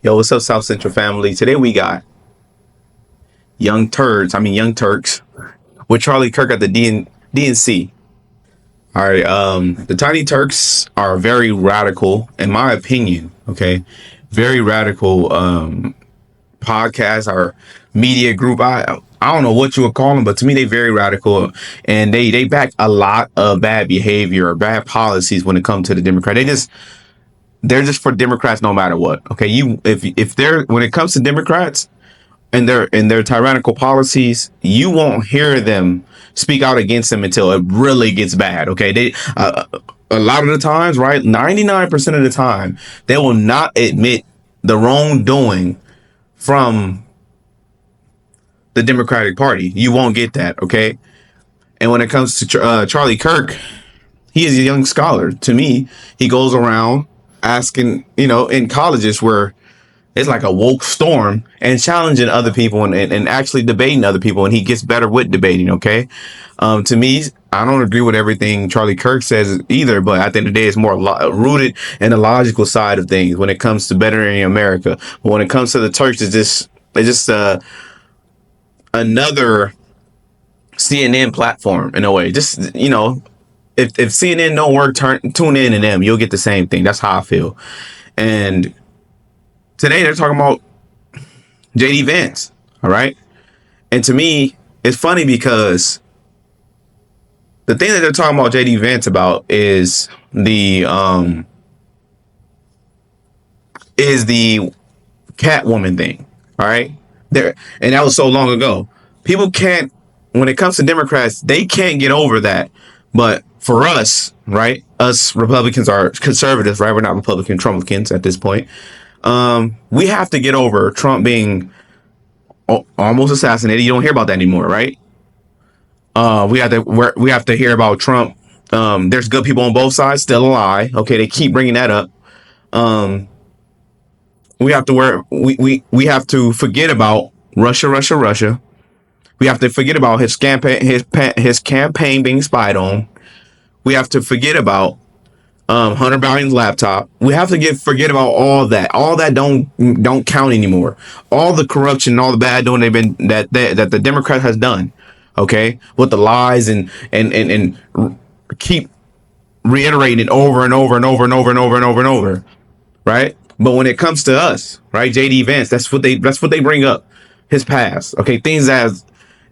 Yo, what's up, South Central family? Today we got young Turks, with Charlie Kirk at the DNC. All right, the Tiny Turks are very radical, in my opinion. Okay, very radical podcast or media group. I don't know what you would call them, but to me they very radical, and they back a lot of bad behavior or bad policies when it comes to the Democrat. They're just for Democrats no matter what. Okay, if they're when it comes to Democrats and their tyrannical policies, you won't hear them speak out against them until it really gets bad. Okay, they a lot of the times, right, 99% of the time, they will not admit the wrongdoing from the Democratic Party. You won't get that. Okay, and when it comes to Charlie Kirk, he is a young scholar. To me, he goes around asking, in colleges where it's like a woke storm and challenging other people and actually debating other people. And he gets better with debating. Okay. To me, I don't agree with everything Charlie Kirk says either, but at the end of the day, it's more rooted in the logical side of things when it comes to bettering America. But when it comes to the Turks, it's just another CNN platform in a way. Just, if CNN don't work, tune in to them. You'll get the same thing. That's how I feel. And today they're talking about JD Vance. All right. And to me, it's funny because the thing that they're talking about JD Vance about is the Catwoman thing. All right. There, and that was so long ago. People can't, when it comes to Democrats, they can't get over that. But for us, right, us Republicans are conservatives, right? We're not Republican Trumpicans at this point. We have to get over Trump being almost assassinated. You don't hear about that anymore, right? We have to hear about Trump. There's good people on both sides, still alive. Okay, they keep bringing that up. We have to forget about Russia. We have to forget about his campaign being spied on. We have to forget about Hunter Biden's laptop. We have to forget about all that. All that don't count anymore. All the corruption, all the bad doing that the Democrat has done. Okay, with the lies and keep reiterating it over and over and over and over and over and over and over. Right. But when it comes to us, right, JD Vance, that's what they bring up, his past. Okay, things that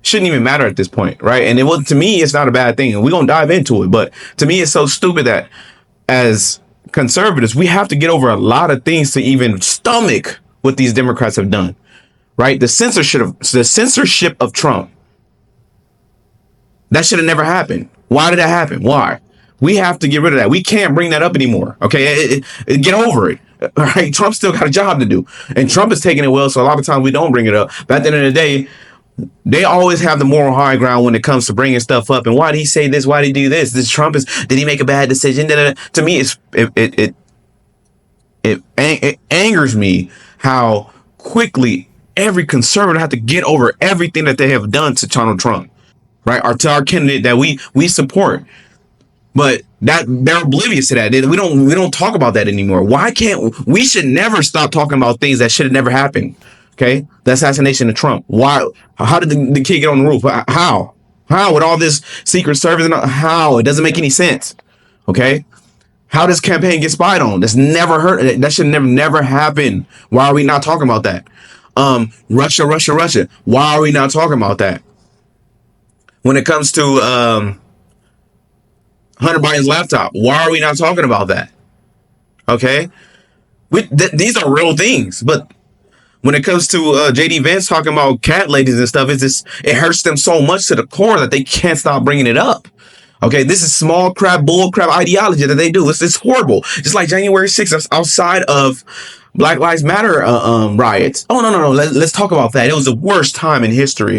shouldn't even matter at this point, right? And to me, it's not a bad thing, and we're gonna dive into it. But to me, it's so stupid that as conservatives, we have to get over a lot of things to even stomach what these Democrats have done, right? The censorship of Trump, that should have never happened. Why did that happen? Why? We have to get rid of that. We can't bring that up anymore. Okay, get over it. All right, Trump still got a job to do, and Trump is taking it well. So a lot of times we don't bring it up. But at the end of the day, they always have the moral high ground when it comes to bringing stuff up. And why did he say this? Why did he do this? Did he make a bad decision? To me, it angers me how quickly every conservative have to get over everything that they have done to Donald Trump, right? Or to our candidate that we support. But that they're oblivious to that. We don't talk about that anymore. Why can't we should never stop talking about things that should have never happened? Okay, the assassination of Trump. Why? How did the kid get on the roof? How with all this Secret Service and how? It doesn't make any sense. Okay, how does campaign get spied on? That's never heard. That should never happen. Why are we not talking about that? Russia. Why are we not talking about that? When it comes to Hunter Biden's laptop, why are we not talking about that? Okay, these are real things, but when it comes to JD Vance talking about cat ladies and stuff, it hurts them so much to the core that they can't stop bringing it up. Okay, this is small crap, bull crap ideology that they do. It's horrible. Just like January 6th, outside of Black Lives Matter riots. Oh, no. Let's talk about that. It was the worst time in history.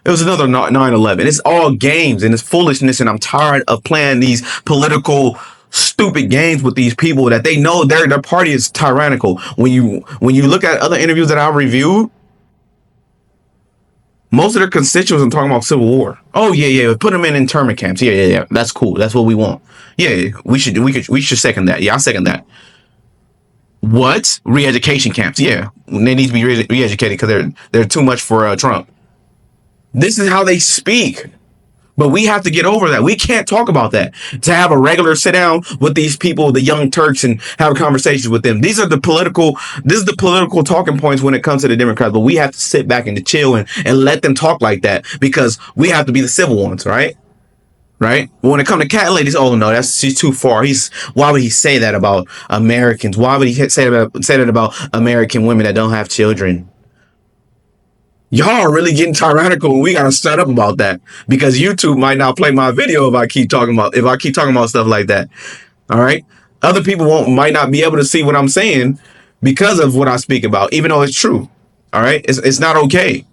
It was another 9/11. It's all games and it's foolishness, and I'm tired of playing these political stupid games with these people that they know their party is tyrannical. When you look at other interviews that I reviewed, most of their constituents are talking about civil war. Oh yeah, put them in internment camps. Yeah, that's cool. That's what we want. Yeah, we should second that. Yeah, I second that. What? Re-education camps? Yeah, they need to be re-educated because they're too much for Trump. This is how they speak. But we have to get over that. We can't talk about that. To have a regular sit down with these people, the young Turks, and have conversations with them. This is the political talking points when it comes to the Democrats. But we have to sit back and to chill and let them talk like that because we have to be the civil ones, right? Right? But when it comes to cat ladies, oh no, she's too far. Why would he say that about Americans? Why would he say that about American women that don't have children? Y'all are really getting tyrannical, and we gotta shut up about that because YouTube might not play my video if I keep talking about stuff like that. All right, other people might not be able to see what I'm saying because of what I speak about, even though it's true. All right, it's not okay,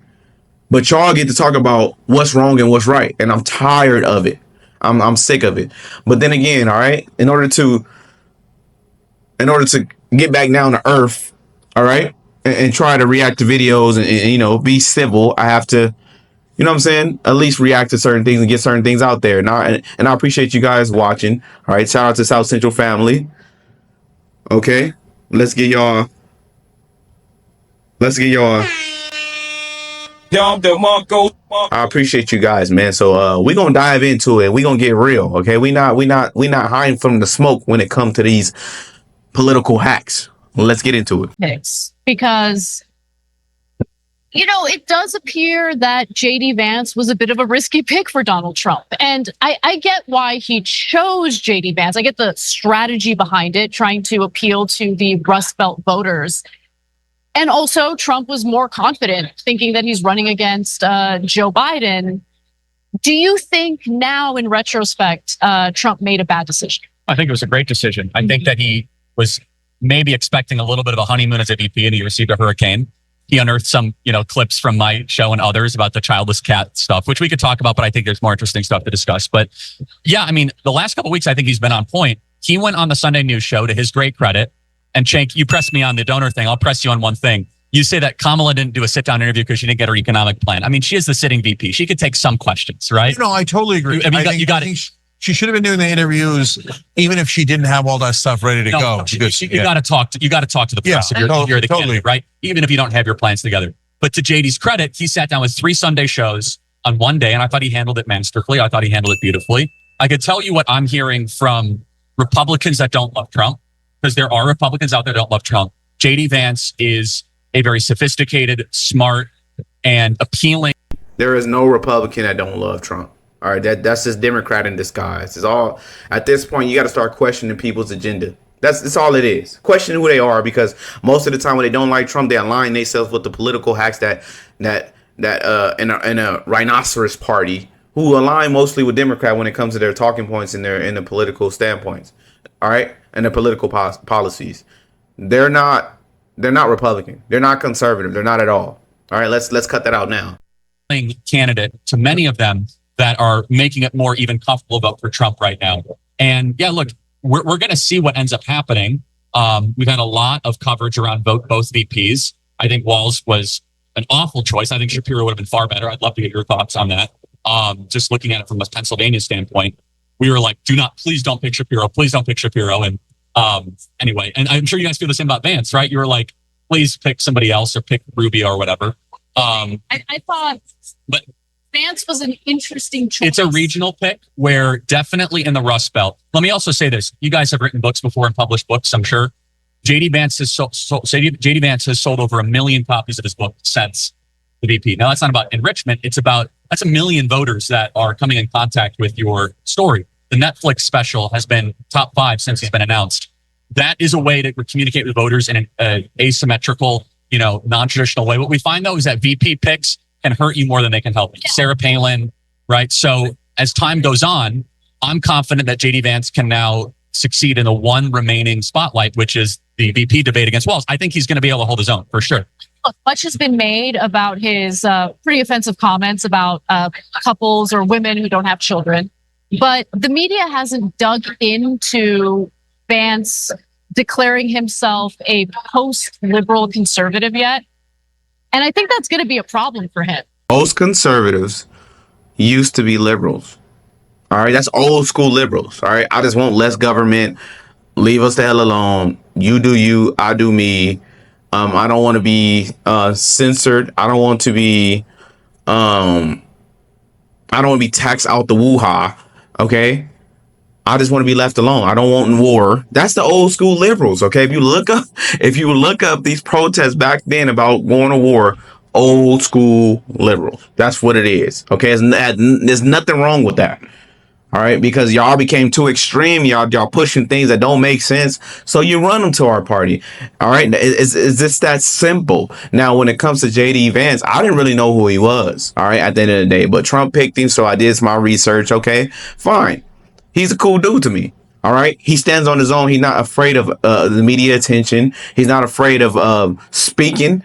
but y'all get to talk about what's wrong and what's right, and I'm tired of it. I'm sick of it. But then again, all right, in order to get back down to earth, all right, and try to react to videos and be civil, I have to, you know what I'm saying, at least react to certain things and get certain things out there. And I appreciate you guys watching. All right, shout out to South Central family. Okay, let's get y'all. I appreciate you guys, man. So we're gonna dive into it. We're gonna get real. Okay, we not hiding from the smoke when it comes to these political hacks. Let's get into it. Because, it does appear that JD Vance was a bit of a risky pick for Donald Trump. And I get why he chose JD Vance. I get the strategy behind it, trying to appeal to the Rust Belt voters. And also, Trump was more confident, thinking that he's running against Joe Biden. Do you think now, in retrospect, Trump made a bad decision? I think it was a great decision. I think that he was maybe expecting a little bit of a honeymoon as a VP, and he received a hurricane. He unearthed some, clips from my show and others about the childless cat stuff, which we could talk about, but I think there's more interesting stuff to discuss. But yeah, I mean, the last couple of weeks, I think he's been on point. He went on the Sunday News show, to his great credit. And Cenk, you pressed me on the donor thing. I'll press you on one thing. You say that Kamala didn't do a sit-down interview because she didn't get her economic plan. I mean, she is the sitting VP. She could take some questions, right? No, I totally agree. You got it. She should have been doing the interviews, even if she didn't have all that stuff ready to go. You got to talk to the press if you're the candidate, right? Even if you don't have your plans together. But to JD's credit, he sat down with 3 Sunday shows on one day, and I thought he handled it masterfully. I thought he handled it beautifully. I could tell you what I'm hearing from Republicans that don't love Trump, because there are Republicans out there that don't love Trump. JD Vance is a very sophisticated, smart, and appealing. There is no Republican that don't love Trump. All right, that's just Democrat in disguise. It's all, at this point, you got to start questioning people's agenda. That's all it is. Question who they are, because most of the time when they don't like Trump, they align themselves with the political hacks that in a rhinoceros party who align mostly with Democrat when it comes to their talking points and in the political standpoints. All right, and their political policies. They're not Republican. They're not conservative. They're not at all. All right, let's cut that out now. Candidate to many of them that are making it more even comfortable vote for Trump right now. And yeah, look, we're going to see what ends up happening. We've had a lot of coverage around both VPs. I think Walz was an awful choice. I think Shapiro would have been far better. I'd love to get your thoughts on that. Just looking at it from a Pennsylvania standpoint, we were like, please don't pick Shapiro. Please don't pick Shapiro. And anyway, and I'm sure you guys feel the same about Vance, right? You were like, please pick somebody else or pick Rubio or whatever. I thought, but Vance was an interesting choice. It's a regional pick where definitely in the Rust Belt. Let me also say this. You guys have written books before and published books, I'm sure. JD Vance has sold over 1 million copies of his book since the VP. Now, that's not about enrichment. That's 1 million voters that are coming in contact with your story. The Netflix special has been top 5 since it's been announced. That is a way to communicate with voters in an asymmetrical, non-traditional way. What we find, though, is that VP picks can hurt you more than they can help you. Yeah. Sarah Palin, right? So as time goes on, I'm confident that JD Vance can now succeed in the one remaining spotlight, which is the VP debate against Walz. I think he's going to be able to hold his own for sure. Look, much has been made about his pretty offensive comments about couples or women who don't have children, but the media hasn't dug into Vance declaring himself a post-liberal conservative yet. And I think that's going to be a problem for him. Most conservatives used to be liberals. All right. That's old school liberals. All right. I just want less government. leave us the hell alone. You do you, I do me. I don't want to be censored. I don't want to be I don't want to be taxed out the woo-ha. Okay. I just want to be left alone. I don't want war. That's the old school liberals. Okay. If you look up these protests back then about going to war, old school liberals. That's what it is. Okay. There's nothing wrong with that. All right, because y'all became too extreme. Y'all pushing things that don't make sense. So you run them to our party. All right, it's just that simple. Now, when it comes to JD Vance, I didn't really know who he was. All right, at the end of the day, but Trump picked him, so I did my research. Okay, fine. He's a cool dude to me. All right, he stands on his own. He's not afraid of the media attention. He's not afraid of speaking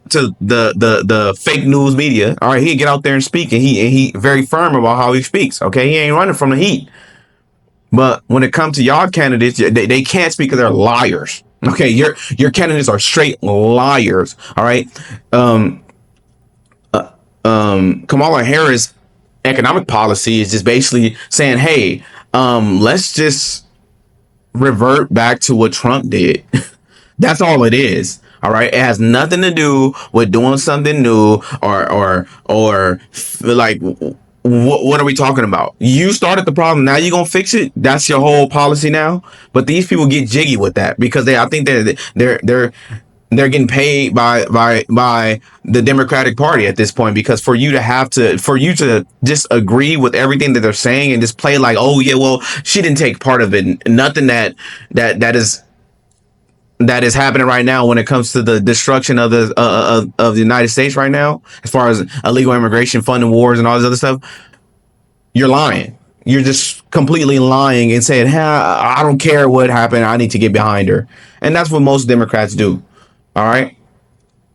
to the fake news media. All right, he get out there and speak, and he very firm about how he speaks. Okay, he ain't running from the heat. But when it comes to y'all candidates, they can't speak because they're liars. Okay, your candidates are straight liars. All right, Kamala Harris' economic policy is just basically saying, hey, let's just revert back to what Trump did. That's all it is. All right. It has nothing to do with doing something new or like, what are we talking about? You started the problem. Now you're going to fix it. That's your whole policy now. But these people get jiggy with that because I think they're getting paid by the Democratic Party at this point, because for you to just agree with everything that they're saying and just play like, oh yeah, well, she didn't take part of it. Nothing that is happening right now when it comes to the destruction of the United States right now, as far as illegal immigration, funding wars, and all this other stuff. You're lying. You're just completely lying and saying, hey, I don't care what happened. I need to get behind her. And that's what most Democrats do. All right.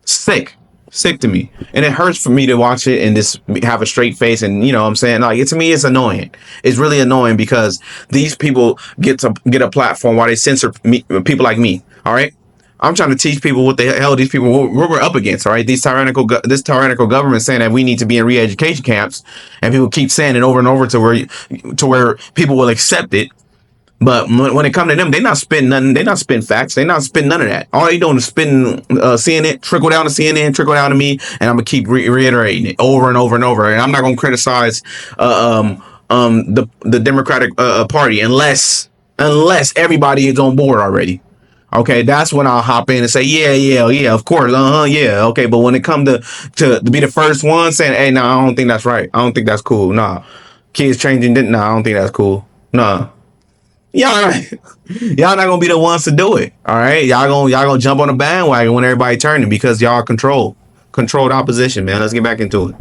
Sick to me. And it hurts for me to watch it and just have a straight face. And you know what I'm saying? Like, to me, it's annoying. It's really annoying because these people get a platform while they censor people like me. All right. I'm trying to teach people what the hell these people what we're up against. All right. This tyrannical government saying that we need to be in re-education camps, and people keep saying it over and over to where people will accept it. But when it comes to them, they're not spitting nothing. They're not spitting facts. They're not spitting none of that. All they doing is spitting CNN, trickle down to CNN, trickle down to me, and I'm gonna keep reiterating it over and over and over. And I'm not gonna criticize the Democratic Party unless everybody is on board already. Okay, that's when I'll hop in and say, yeah, of course, yeah, okay. But when it comes to be the first one saying, hey, no, I don't think that's right. I don't think that's cool. Nah, kids changing, I don't think that's cool. Nah. Y'all not gonna be the ones to do it. All right, y'all gonna jump on the bandwagon when everybody turning because y'all controlled opposition, man. Let's get back into it.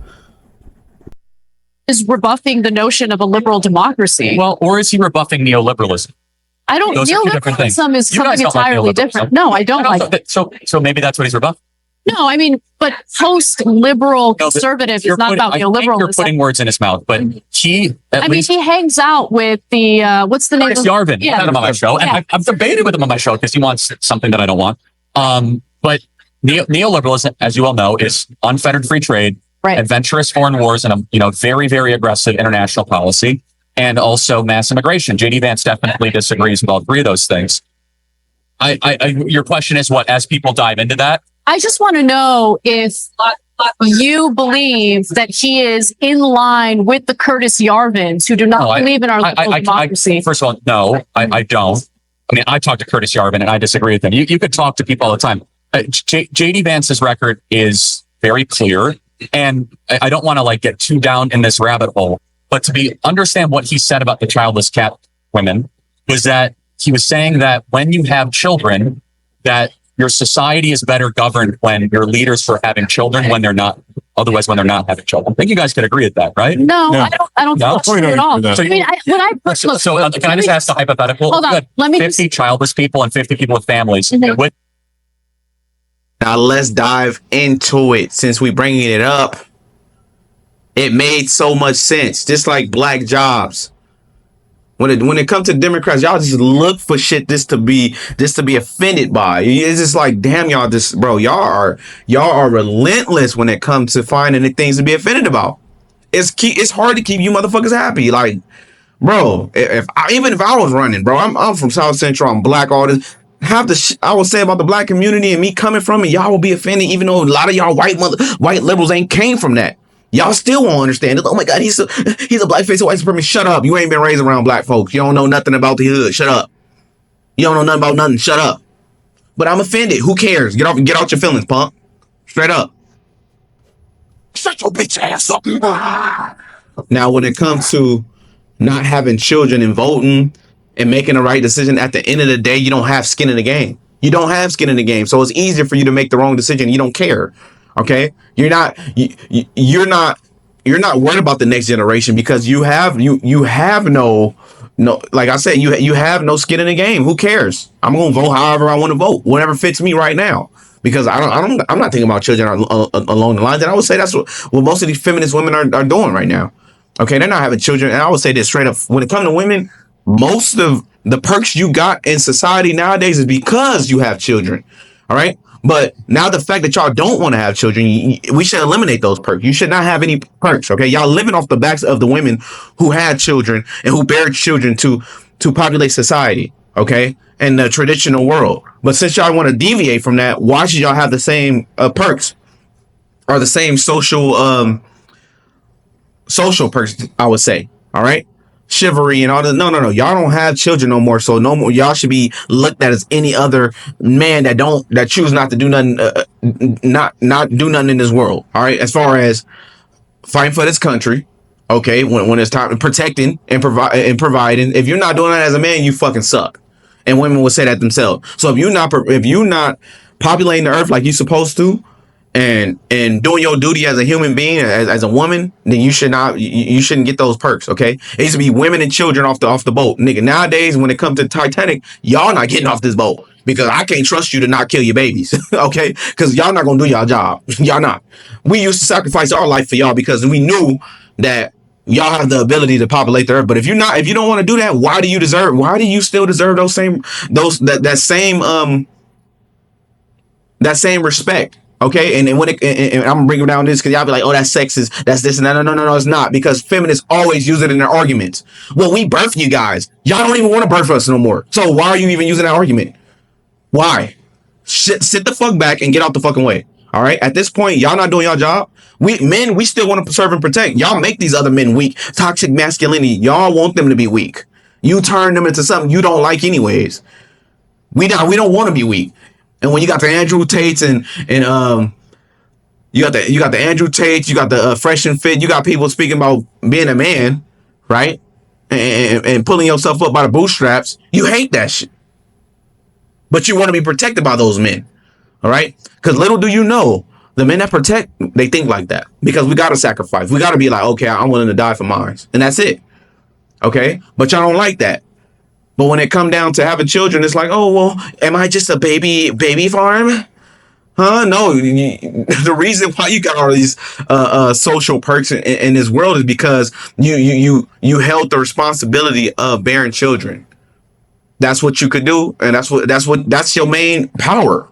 Is rebuffing the notion of a liberal democracy. Well, or is he rebuffing neoliberalism? I don't. Those are two different things. Neoliberalism is You guys something don't like entirely neoliberalism. different. No, I don't like it. So maybe that's what he's rebuffing. No, I mean, but post-liberal conservative is not about I think neoliberalism. you're putting words in his mouth, but he I mean, he hangs out with the what's the name? Curtis Yarvin. Yeah. Had him on my show, and I've debated with him on my show because he wants something that I don't want. But neoliberalism, as you all know, is unfettered free trade, Right. adventurous foreign wars, and a very, very aggressive international policy, and also mass immigration. JD Vance definitely disagrees with all three of those things. Your question is what? As people dive into that, I just want to know if you believe that he is in line with the Curtis Yarvins who do not believe in our liberal democracy. First of all, no, I don't. I mean, I talked to Curtis Yarvin and I disagree with him. You could talk to people all the time. JD Vance's record is very clear, and I don't want to get too down in this rabbit hole, but understand what he said about the childless cat women was that he was saying that when you have children, that your society is better governed when your leaders for having children when they're not having children. I think you guys could agree with that, right? No, I don't think that's true at all. So I mean, can I just ask the hypothetical? Hold on. Let me 50 childless people and 50 people with families. With Now let's dive into it. Since we bringing it up, it made so much sense. Just like black jobs. When it comes to Democrats, y'all just look for shit just to be offended by. It's just like, damn, y'all are relentless when it comes to finding the things to be offended about. It's hard to keep you motherfuckers happy. Like, bro. Even if I was running, bro, I'm from South Central. I'm black. All this. I would say about the black community and me coming from it, y'all will be offended, even though a lot of y'all white liberals ain't came from that. Y'all still won't understand it. Oh my God, he's a black face of white supremacy. Shut up. You ain't been raised around black folks. You don't know nothing about the hood. Shut up. You don't know nothing about nothing. Shut up. But I'm offended. Who cares? Get out your feelings, punk. Straight up. Shut your bitch ass up. Now, when it comes to not having children and voting and making the right decision, at the end of the day, you don't have skin in the game. You don't have skin in the game. So it's easier for you to make the wrong decision. You don't care. Okay? You're not worried about the next generation because you have no, like I said, you have no skin in the game. Who cares? I'm gonna vote however I want to vote, whatever fits me right now. Because I'm not thinking about children along the lines. And I would say that's what most of these feminist women are doing right now. Okay, they're not having children. And I would say this straight up: when it comes to women, most of the perks you got in society nowadays is because you have children. All right. But now the fact that y'all don't want to have children, we should eliminate those perks. You should not have any perks. Okay, y'all living off the backs of the women who had children and who bear children to populate society. Okay, in the traditional world. But since y'all want to deviate from that, why should y'all have the same perks or the same social perks? I would say. All right. Chivalry and all that. No. Y'all don't have children no more. So no more. Y'all should be looked at as any other man that choose not to do nothing, not do nothing in this world. All right. As far as fighting for this country, okay. When it's time protecting and providing, if you're not doing that as a man, you fucking suck. And women will say that themselves. So if you're not populating the earth like you're supposed to, and doing your duty as a human being, as a woman, then you shouldn't get those perks. Okay, it used to be women and children off the boat, nigga. Nowadays, when it comes to Titanic, y'all not getting off this boat because I can't trust you to not kill your babies. Okay, because y'all not gonna do y'all job. Y'all not. We used to sacrifice our life for y'all because we knew that y'all have the ability to populate the earth. But if you don't want to do that, why do you still deserve that same respect? Okay, and when and I'm bringing down this because y'all be like, oh, that's sexist, that's this and that. No, it's not, because feminists always use it in their arguments. Well, we birthed you guys. Y'all don't even want to birth us no more. So why are you even using that argument? Why? Sit the fuck back and get out the fucking way. All right. At this point, y'all not doing y'all job. We still want to serve and protect. Y'all make these other men weak. Toxic masculinity. Y'all want them to be weak. You turn them into something you don't like anyways. We don't want to be weak. And when you got the Andrew Tates and you got the Andrew Tates, you got the Fresh and Fit, you got people speaking about being a man, right? And pulling yourself up by the bootstraps. You hate that shit. But you want to be protected by those men. All right? Because little do you know, the men that protect, they think like that. Because we got to sacrifice. We got to be like, okay, I'm willing to die for mine. And that's it. Okay? But y'all don't like that. But when it come down to having children, it's like, oh, well, am I just a baby farm? Huh? No. The reason why you got all these social perks in this world is because you held the responsibility of bearing children. That's what you could do, and that's your main power.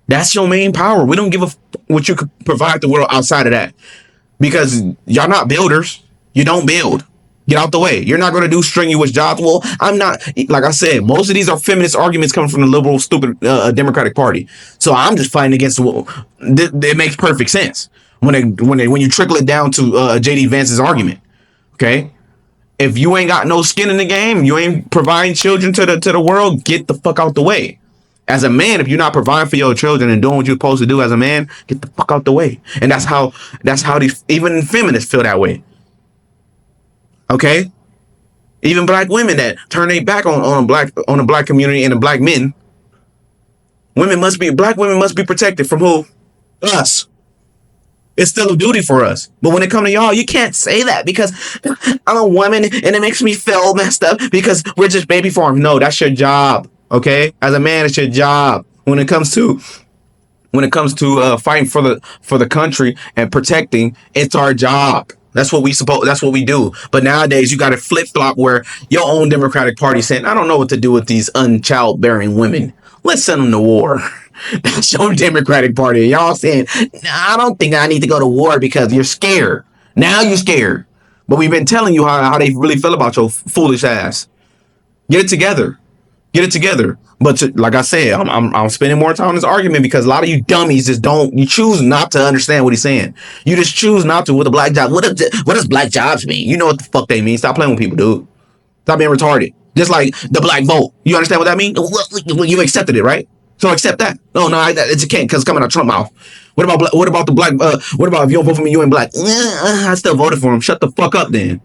That's your main power. We don't give a what you could provide the world outside of that, because y'all not builders. You don't build. Get out the way. You're not going to do strenuous jobs. Well, I'm not. Like I said, most of these are feminist arguments coming from the liberal, stupid Democratic Party. So I'm just fighting against. It makes perfect sense when you trickle it down to JD Vance's argument. Okay, if you ain't got no skin in the game, you ain't providing children to the world. Get the fuck out the way. As a man, if you're not providing for your children and doing what you're supposed to do as a man, get the fuck out the way. And that's how these even feminists feel that way. Okay, even black women that turn their back on the black community and the black men. Black women must be protected from who? Us. It's still a duty for us. But when it comes to y'all, you can't say that because I'm a woman and it makes me feel messed up because we're just baby farm. No, that's your job. Okay, as a man, it's your job. When it comes to fighting for the country and protecting, it's our job. That's what we do. But nowadays you got to flip flop where your own Democratic Party saying, I don't know what to do with these unchild-bearing women. Let's send them to war. That's your Democratic Party. Y'all saying, I don't think I need to go to war because you're scared. Now you're scared. But we've been telling you how they really feel about your foolish ass. Get it together. Get it together. But like I said, I'm spending more time on this argument because a lot of you dummies just you choose not to understand what he's saying. You just choose not to with a black job. What does black jobs mean? You know what the fuck they mean. Stop playing with people, dude. Stop being retarded. Just like the black vote. You understand what that means? Well, you accepted it, right? So accept that. No, it can't because it's coming out of Trump mouth. What about the black? What about if you don't vote for me, you ain't black? I still voted for him. Shut the fuck up, then.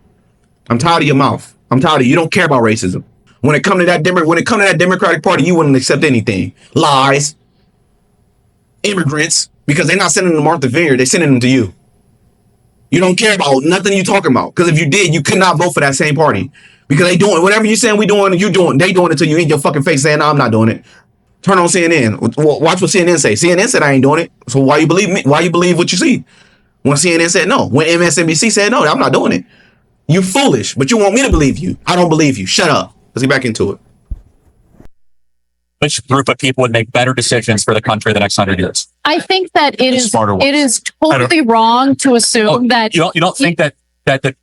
I'm tired of your mouth. I'm tired of you. Don't care about racism. When it comes to that Democratic Party, you wouldn't accept anything. Lies. Immigrants, because they're not sending them to Martha Vineyard, they're sending them to you. You don't care about nothing you talking about. Because if you did, you could not vote for that same party. Because they doing whatever you saying we doing, you doing, they doing it to you in your fucking face saying, no, I'm not doing it. Turn on CNN. Watch what CNN say. CNN said I ain't doing it. So why you believe me? Why you believe what you see? When CNN said no. When MSNBC said no, I'm not doing it. You foolish, but you want me to believe you. I don't believe you. Shut up. Let's get back into it. Which group of people would make better decisions for the country the next 100 years? I think that it is totally wrong to assume that you don't think that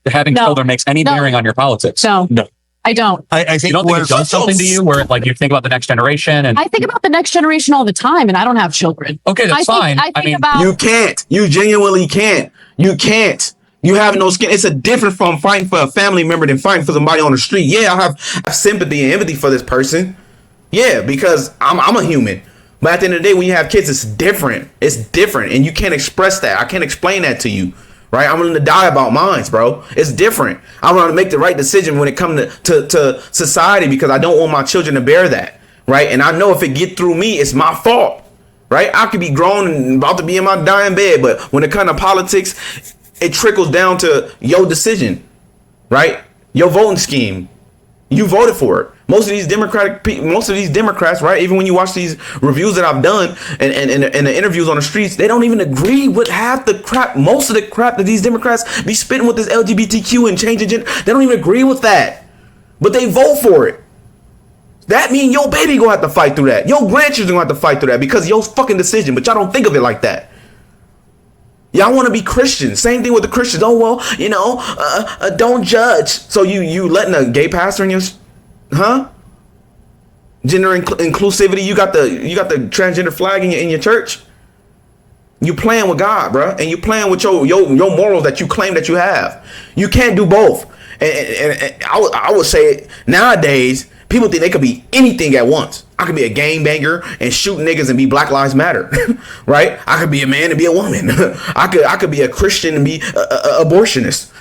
having children makes any bearing on your politics. No. I don't. I think you don't think it does something to you where like you think about the next generation and I think about the next generation all the time and I don't have children. Okay, that's fine. I mean, you can't. You genuinely can't. You can't. You have no skin. It's a different from fighting for a family member than fighting for somebody on the street. Yeah, I have sympathy and empathy for this person. Yeah, because I'm a human. But at the end of the day, when you have kids, it's different. It's different. And you can't express that. I can't explain that to you. Right? I'm willing to die about mine, bro. It's different. I'm going to make the right decision when it comes to society because I don't want my children to bear that. Right? And I know if it get through me, it's my fault. Right? I could be grown and about to be in my dying bed. But when it comes to politics, it trickles down to your decision. Right? Your voting scheme. You voted for it. Most of these Democrats, right? Even when you watch these reviews that I've done and the interviews on the streets, they don't even agree with half the crap, most of the crap that these Democrats be spitting with this LGBTQ and changing gender. They don't even agree with that, but they vote for it. That means your baby gonna have to fight through that. Your grandchildren gonna have to fight through that because of your fucking decision. But y'all don't think of it like that. Y'all want to be Christians. Same thing with the Christians. Oh well, don't judge. So you letting a gay pastor in your, gender inclusivity. You got the transgender flag in your church. You playing with God, bro, and you playing with your morals that you claim that you have. You can't do both. And I would say nowadays people think they could be anything at once. I could be a gangbanger and shoot niggas and be Black Lives Matter, right? I could be a man and be a woman. I could be a Christian and be a abortionist.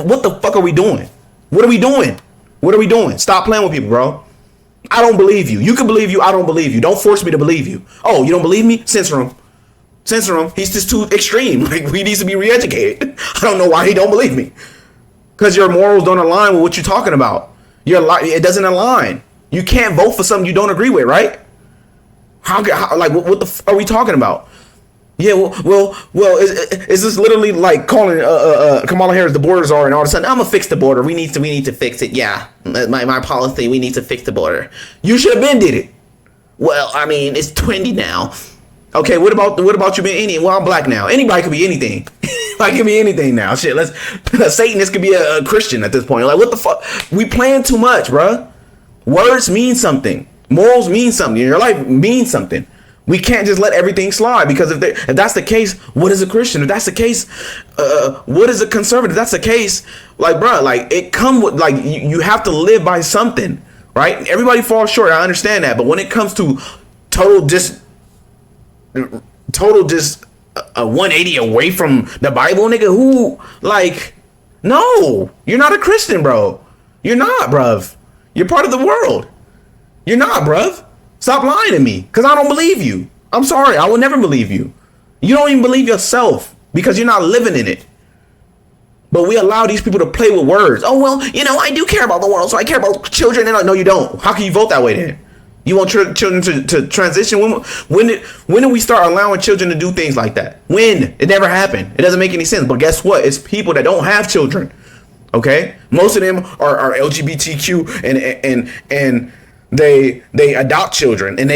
What the fuck are we doing? What are we doing? What are we doing? Stop playing with people, bro. I don't believe you. You can believe you. I don't believe you. Don't force me to believe you. Oh, you don't believe me? Censor him. Censor him. He's just too extreme. Like, he needs to be re-educated. I don't know why he don't believe me. Because your morals don't align with what you're talking about. It doesn't align. You can't vote for something you don't agree with, right? How what the f are we talking about? Yeah, well, is this literally like calling Kamala Harris the border czar and all of a sudden I'm gonna fix the border? We need to fix it. Yeah, my policy. We need to fix the border. You should have been did it. Well, I mean, it's trendy now. Okay, what about you being Indian? Well, I'm black now. Anybody could be anything. Like, it could be anything now. Shit, Satanist could be a Christian at this point. Like, what the fuck? We playing too much, bruh. Words mean something. Morals mean something. Your life means something. We can't just let everything slide because if that's the case, what is a Christian? If that's the case, what is a conservative? If that's the case, like, bruh, like, it come with, like, you have to live by something, right? Everybody falls short. I understand that. But when it comes to total just a 180 away from the Bible, nigga, no, you're not a Christian, bro. You're not, bruv. You're part of the world. You're not, bruv. Stop lying to me, because I don't believe you. I'm sorry, I will never believe you. You don't even believe yourself, because you're not living in it. But we allow these people to play with words. Oh, well, I do care about the world, so I care about children. And no, you don't. How can you vote that way then? You want children to transition? When did we start allowing children to do things like that? When? It never happened. It doesn't make any sense. But guess what? It's people that don't have children. Okay? Most of them are LGBTQ and they adopt children. And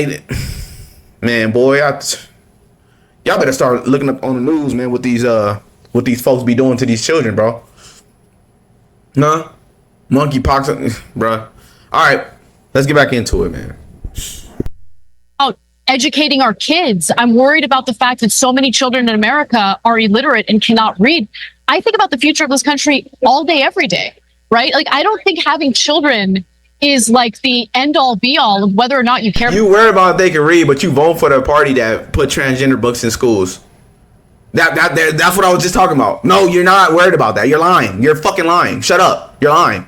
man, boy, y'all better start looking up on the news, man, what these folks be doing to these children, bro. No, monkeypox, bruh. All right, let's get back into it, man. About educating our kids. I'm worried about the fact that so many children in America are illiterate and cannot read. I think about the future of this country all day, every day, right? Like, I don't think having children is like the end all be all of whether or not you care. You worry about if they can read, but you vote for the party that put transgender books in schools. That's what I was just talking about. No, you're not worried about that. You're lying. You're fucking lying. Shut up. You're lying.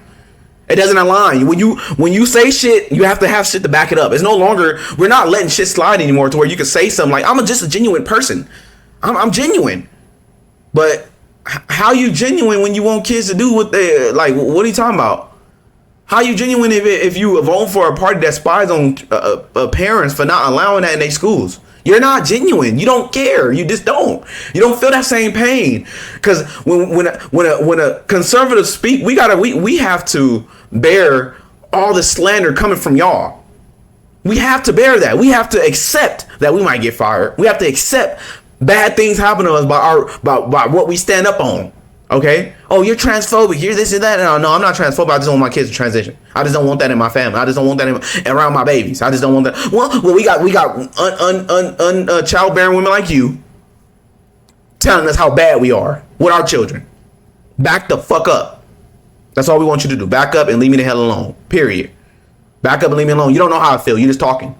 It doesn't align. When you say shit, you have to have shit to back it up. It's no longer, we're not letting shit slide anymore to where you can say something like, just a genuine person. I'm genuine. But how you genuine when you want kids to do what they, like, what are you talking about? How you genuine if you vote for a party that spies on parents for not allowing that in their schools? You're not genuine. You don't care. You just don't. You don't feel that same pain. Because when a conservative speak, we have to bear all the slander coming from y'all. We have to bear that. We have to accept that we might get fired. We have to accept bad things happen to us by what we stand up on. Okay? Oh, you're transphobic. You're this and that. No, I'm not transphobic. I just don't want my kids to transition. I just don't want that in my family. I just don't want that around my babies. I just don't want that. Well, we got childbearing women like you telling us how bad we are with our children. Back the fuck up. That's all we want you to do. Back up and leave me the hell alone. Period. Back up and leave me alone. You don't know how I feel. You're just talking.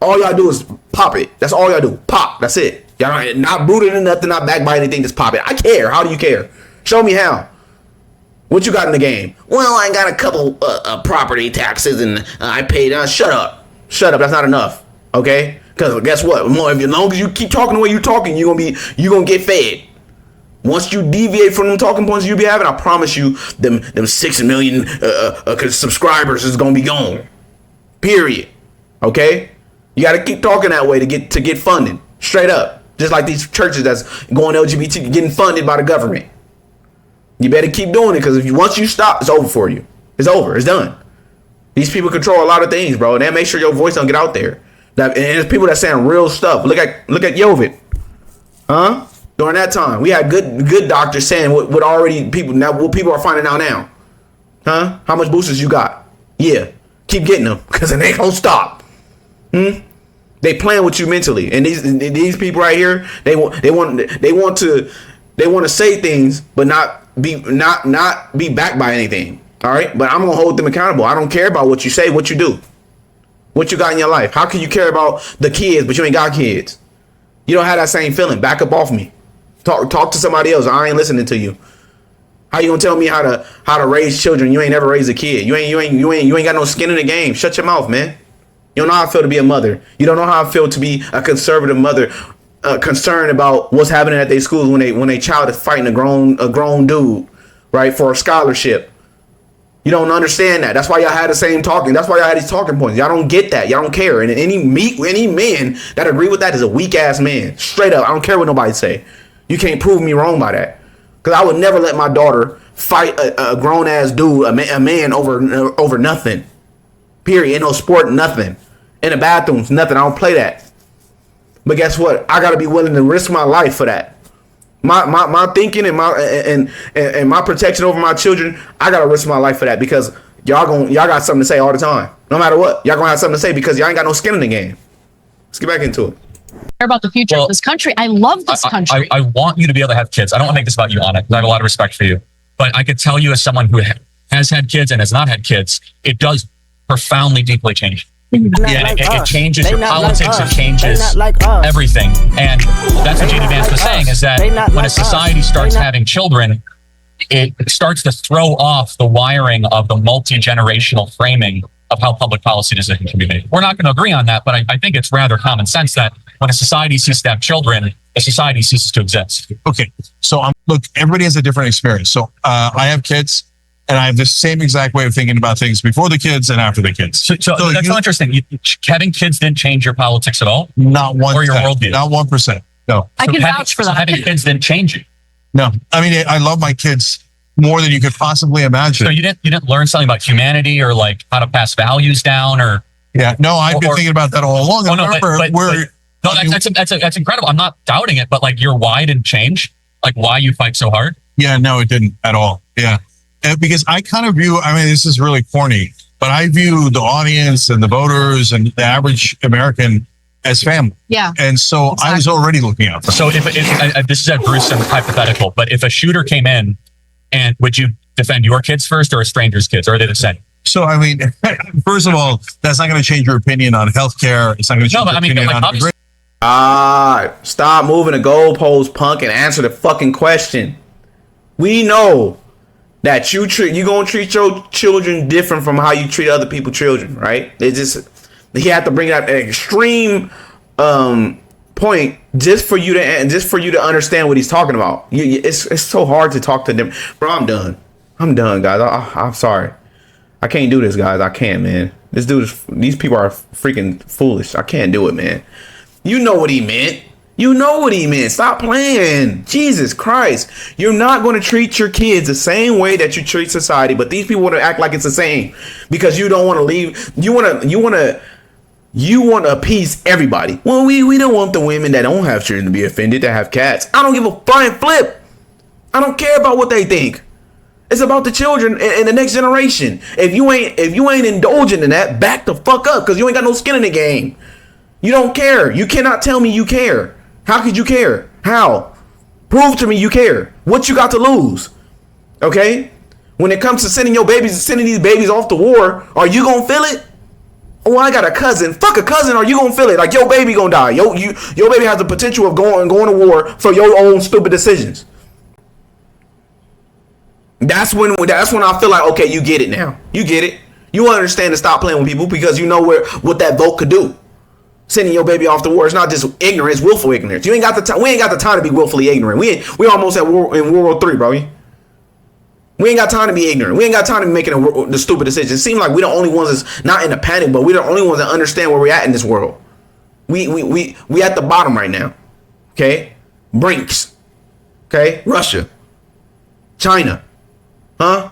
All y'all do is pop it. That's all y'all do. Pop. That's it. Y'all not rooted in nothing, not backed by anything. Just pop it. I care. How do you care? Show me how. What you got in the game? Well, I got a couple property taxes and I paid. Shut up. Shut up. That's not enough. Okay? Because guess what? As long as you keep talking the way you're talking, you're gonna get fed. Once you deviate from them talking points you be having, I promise you, them 6 million subscribers is gonna be gone. Period. Okay? You got to keep talking that way to get funding. Straight up. Just like these churches that's going LGBT getting funded by the government. You better keep doing it, because once you stop, it's over for you. It's over. It's done. These people control a lot of things, bro. And they make sure your voice don't get out there. And there's people that saying real stuff. Look at Yovid. Huh? During that time, we had good doctors saying what already people now, what people are finding out now. Huh? How much boosters you got? Yeah. Keep getting them, because it ain't gonna stop. They playing with you mentally, and these people right here, they want to say things, but not be backed by anything. All right, but I'm gonna hold them accountable. I don't care about what you say, what you do, what you got in your life. How can you care about the kids, but you ain't got kids? You don't have that same feeling. Back up off me. Talk to somebody else. I ain't listening to you. How you gonna tell me how to raise children? You ain't never raised a kid. You ain't got no skin in the game. Shut your mouth, man. You don't know how I feel to be a mother. You don't know how I feel to be a conservative mother, concerned about what's happening at their schools when they child is fighting a grown dude, right, for a scholarship. You don't understand that. That's why y'all had the same talking. That's why y'all had these talking points. Y'all don't get that. Y'all don't care. And any man that agree with that is a weak ass man. Straight up. I don't care what nobody say. You can't prove me wrong by that. Because I would never let my daughter fight a grown ass dude, a man over nothing. Period. In no sport, nothing. In the bathrooms, nothing. I don't play that. But guess what? I gotta be willing to risk my life for that. My thinking and my protection over my children, I gotta risk my life for that, because y'all got something to say all the time. No matter what, y'all gonna have something to say because y'all ain't got no skin in the game. Let's get back into it. About the future of this country. I love this country. I want you to be able to have kids. I don't want to make this about you, Anna, because I have a lot of respect for you. But I could tell you, as someone who has had kids and has not had kids, it does profoundly, deeply change. Yeah, it changes your politics, it changes everything. And that's what J.D. Vance was saying, is that when a society starts having children, it starts to throw off the wiring of the multi-generational framing of how public policy decisions can be made. We're not going to agree on that, but I think it's rather common sense that when a society ceases to have children, a society ceases to exist. Okay, so look, everybody has a different experience. So I have kids, and I have the same exact way of thinking about things before the kids and after the kids. So that's so interesting. Having kids didn't change your politics at all? Not 1%. Or your worldview? Not 1%. No. I can vouch for that. So having kids didn't change you? No. I mean, I love my kids more than you could possibly imagine. So you didn't learn something about humanity, or like how to pass values down, or? Yeah. No, I've been thinking about that all along. That's incredible. I'm not doubting it, but like your why didn't change? Like why you fight so hard? Yeah, no, it didn't at all. Yeah. because I kind of view, I mean, this is really corny, but I view the audience and the voters and the average American as family. Yeah. And so I was already looking out for them. So if this is a gruesome hypothetical, but if a shooter came in, and would you defend your kids first or a stranger's kids, or are they the same? So, I mean, first of all, that's not going to change your opinion on healthcare. It's not going to change your opinion on obviously. Stop moving the goalpost, punk, and answer the fucking question. We know that you gonna treat your children different from how you treat other people's children, right? He had to bring that extreme point just for you to understand what he's talking about. It's so hard to talk to them, bro. I'm done, guys. I'm sorry. I can't do this, guys. I can't, man. These people are freaking foolish. I can't do it, man. You know what he meant. You know what he meant. Stop playing. Jesus Christ. You're not going to treat your kids the same way that you treat society, but these people want to act like it's the same because you don't want to leave. You want to appease everybody. Well, we don't want the women that don't have children to be offended, to have cats. I don't give a flying flip. I don't care about what they think. It's about the children and the next generation. If you ain't indulging in that, back the fuck up, because you ain't got no skin in the game. You don't care. You cannot tell me you care. How could you care? How? Prove to me you care. What you got to lose? Okay? When it comes to sending these babies off to war, are you gonna feel it? Oh, I got a cousin. Fuck a cousin. Are you gonna feel it? Like your baby gonna die. Your baby has the potential of going to war for your own stupid decisions. That's when I feel like, okay, you get it now. You get it. You understand to stop playing with people because you know what that vote could do. Sending your baby off to war. It's not just ignorance, willful ignorance. You ain't got the time. We ain't got the time to be willfully ignorant. We almost at war in World War III, bro. We ain't got time to be ignorant. We ain't got time to be making the stupid decisions. It seems like we're the only ones that's not in a panic, but we're the only ones that understand where we're at in this world. We at the bottom right now. Okay? Brinks. Okay? Russia. China. Huh?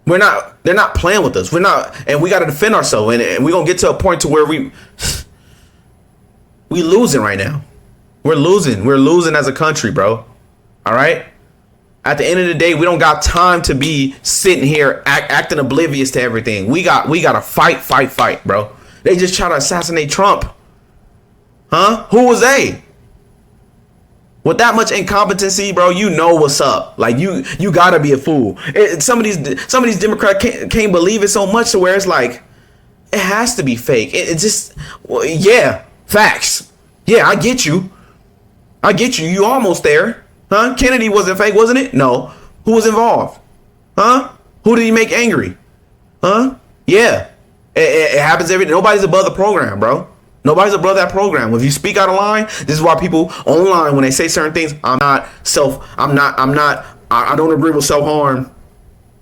They're not playing with us. And we got to defend ourselves. And we're going to get to a point to where we losing right now. We're losing. We're losing as a country, bro. All right? At the end of the day, we don't got time to be sitting here acting oblivious to everything. We got to fight, bro. They just try to assassinate Trump. Huh? Who was they? With that much incompetency, bro, you know what's up. Like you gotta be a fool. Some of these Democrats can't believe it so much to where it's like it has to be fake. Yeah, facts. Yeah, I get you. You almost there, huh? Kennedy wasn't fake, wasn't it? No. Who was involved? Huh? Who did he make angry? Huh? Yeah. It happens nobody's above the program, bro. Nobody's above that program. If you speak out of line, this is why people online, when they say certain things, I don't agree with self-harm.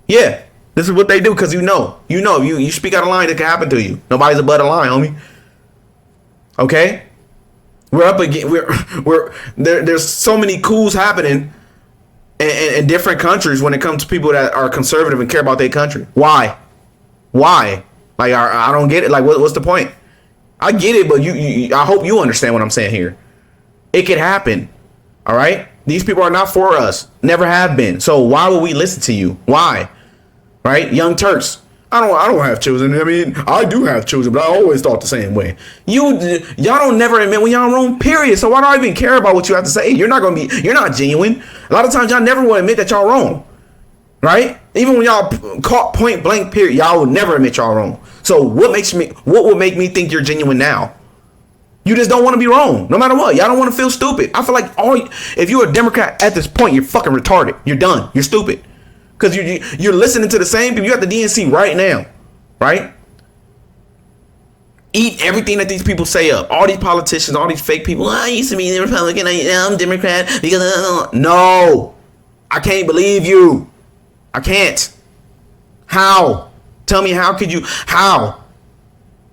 Yeah, this is what they do because you speak out of line, it can happen to you. Nobody's above the line, homie. Okay? We're up again. There's so many coups happening in different countries when it comes to people that are conservative and care about their country. Why? Like, I don't get it. Like, what's the point? I get it, but I hope you understand what I'm saying here. It could happen. All right? These people are not for us. Never have been. So why would we listen to you? Why? Right? Young Turks. I don't have children. I mean, I do have children, but I always thought the same way. Y'all don't never admit when y'all wrong, period. So why do I even care about what you have to say? You're not genuine. A lot of times y'all never will admit that y'all wrong. Right? Even when y'all caught point blank, period, y'all will never admit y'all wrong. So what would make me think you're genuine now? You just don't want to be wrong, no matter what. Y'all don't want to feel stupid. I feel like if you're a Democrat at this point, you're fucking retarded. You're done. You're stupid. Because you're listening to the same people. You're at the DNC right now, right? Eat everything that these people say up. All these politicians, all these fake people. I used to be a Republican. I'm Democrat. Because no, I can't believe you. I can't. How? Tell me, how could you? How?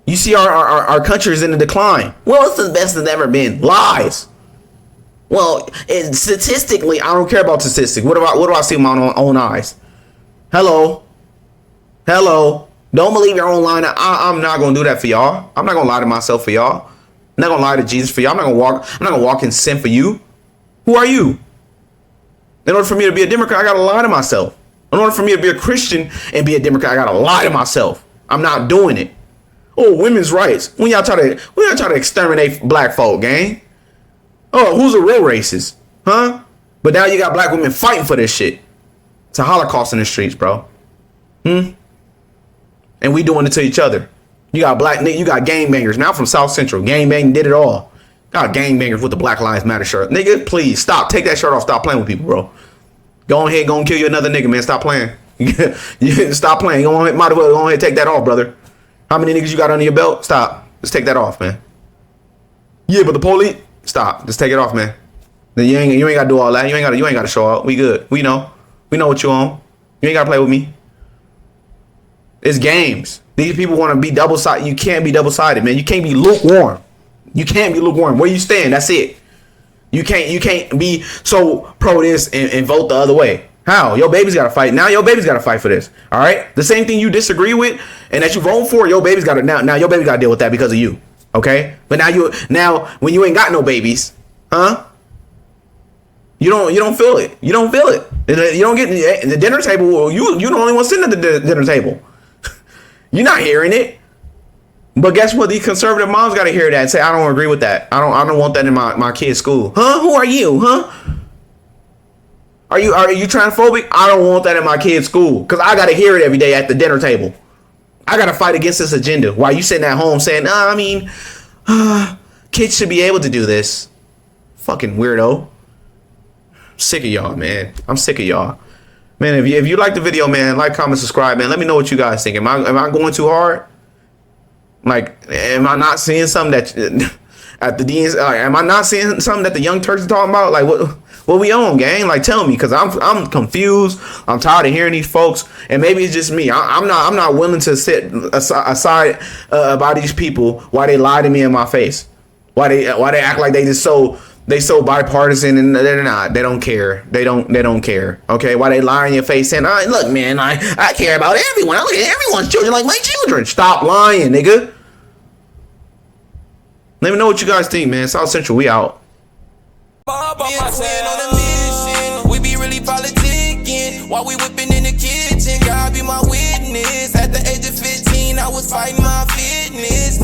You see our country is in a decline. Well, it's the best it's ever been. Lies. Well, statistically, I don't care about statistics. What do I see with my own eyes? Hello. Don't believe your own line. I'm not gonna do that for y'all. I'm not gonna lie to myself for y'all. I'm not gonna lie to Jesus for y'all. I'm not gonna walk in sin for you. Who are you? In order for me to be a Democrat, I gotta lie to myself. In order for me to be a Christian and be a Democrat, I gotta lie to myself. I'm not doing it. Oh, women's rights. When y'all try to exterminate black folk, gang. Oh, who's a real racist? Huh? But now you got black women fighting for this shit. It's a Holocaust in the streets, bro. And we doing it to each other. You got you got gangbangers. Now from South Central. Gangbang did it all. Got gangbangers with the Black Lives Matter shirt. Nigga, please stop. Take that shirt off. Stop playing with people, bro. Go ahead, go and kill you another nigga, man. Stop playing. Stop playing. Go on, might as well go ahead and take that off, brother. How many niggas you got under your belt? Stop. Just take that off, man. Yeah, but the police. Stop. Just take it off, man. Then you ain't gotta do all that. You ain't gotta show up. We good. We know what you on. You ain't gotta play with me. It's games. These people want to be double-sided. You can't be double-sided, man. You can't be lukewarm. You can't be lukewarm. Where you stand, that's it. You can't be so pro this and vote the other way. How? Your baby's gotta fight. Now your baby's gotta fight for this. All right? The same thing you disagree with and that you vote for, your baby's gotta now your baby gotta deal with that because of you. Okay? But now when you ain't got no babies, huh? You don't feel it. You don't feel it. You don't get the dinner table. You the only one sitting at the dinner table. You're not hearing it. But guess what? These conservative moms got to hear that and say, I don't agree with that. I don't want that in my kid's school. Huh? Who are you? Huh? Are you transphobic? I don't want that in my kid's school because I got to hear it every day at the dinner table. I got to fight against this agenda while you sitting at home saying, kids should be able to do this. Fucking weirdo. Sick of y'all, man. I'm sick of y'all. Man, if you like the video, man, like, comment, subscribe, man. Let me know what you guys think. Am I going too hard? Like, am I not seeing something that at the DNC? Am I not seeing something that the young Turks are talking about? Like, what we on, gang? Like, tell me, because I'm confused. I'm tired of hearing these folks, and maybe it's just me. I'm not willing to sit aside by these people while they lie to me in my face. Why they act like they so bipartisan and they're not. They don't care. They don't care. Okay, why they lie in your face saying, look, man, I care about everyone. I look at everyone's children like my children. Stop lying, nigga. Let me know what you guys think, man. South Central, we out. We be really politicking while we whipping in the kitchen. God be my witness. At the age of 15, I was fighting my fitness.